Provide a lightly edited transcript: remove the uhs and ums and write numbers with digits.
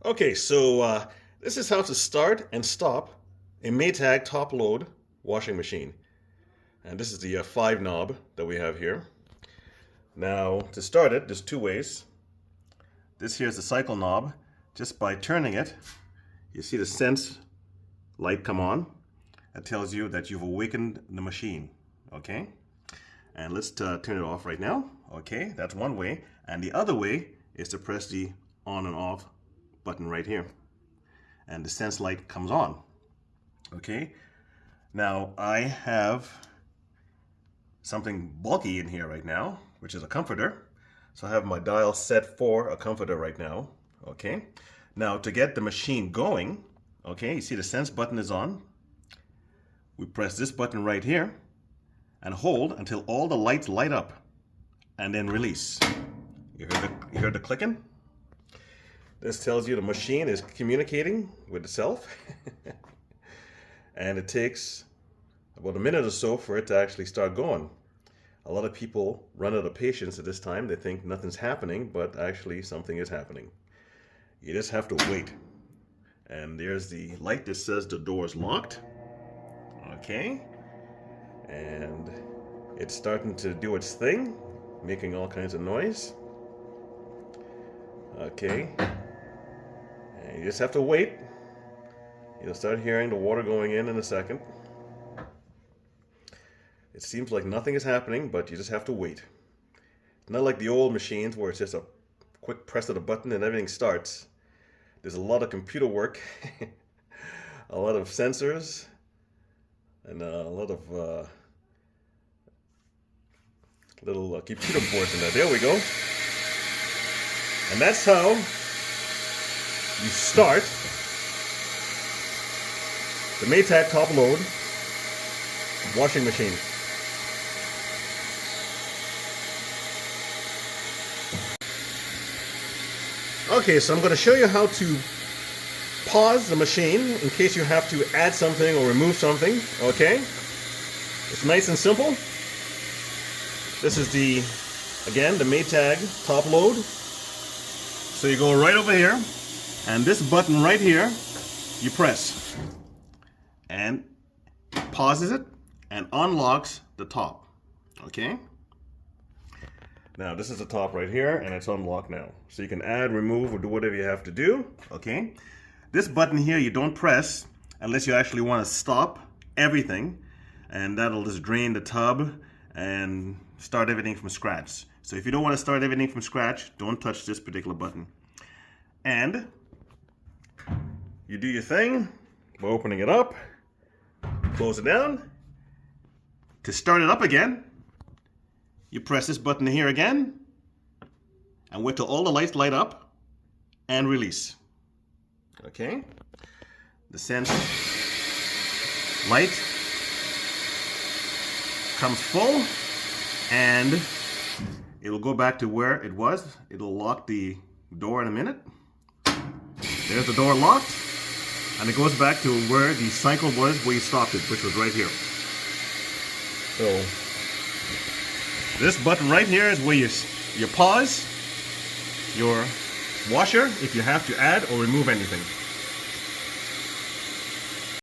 Okay, so this is how to start and stop a Maytag top load washing machine. And this is the 5 knob that we have here. Now to start it, there's two ways. This here is the cycle knob. Just by turning it, you see the sense light come on. That tells you that you've awakened the machine, okay? And let's turn it off right now. Okay, that's one way. And the other way is to press the on and off button right here, and the sense light comes on. Okay, now I have something bulky in here right now, which is a comforter. So I have my dial set for a comforter right now. Okay, now to get the machine going, okay, you see the sense button is on. We press this button right here and hold until all the lights light up, and then release. You heard the clicking? This tells you the machine is communicating with itself. And it takes about a minute or so for it to actually start going. A lot of people run out of patience at this time. They think nothing's happening, but actually something is happening. You just have to wait. And there's the light that says the door is locked. Okay. And it's starting to do its thing, making all kinds of noise. Okay. And you just have to wait. You'll start hearing the water going in a second. It seems like nothing is happening, but you just have to wait. It's not like the old machines where it's just a quick press of the button and everything starts. There's a lot of computer work, a lot of sensors, and a lot of little computer boards in there. There we go. And that's how you start the Maytag top load washing machine. Okay, so I'm going to show you how to pause the machine in case you have to add something or remove something. Okay, it's nice and simple. This is again the Maytag top load. So you go right over here, and this button right here, you press, and pauses it and unlocks the top. Okay. Now this is the top right here, and it's unlocked now. So you can add, remove, or do whatever you have to do. Okay. This button here you don't press unless you actually want to stop everything, and that'll just drain the tub and start everything from scratch. So if you don't want to start everything from scratch, don't touch this particular button. And you do your thing by opening it up, close it down. To start it up again, you press this button here again and wait till all the lights light up and release. Okay, the sense light comes full, and it'll go back to where it was. It'll lock the door in a minute. There's the door locked, and it goes back to where the cycle was, where you stopped it, which was right here. So this button right here is where you pause your washer if you have to add or remove anything.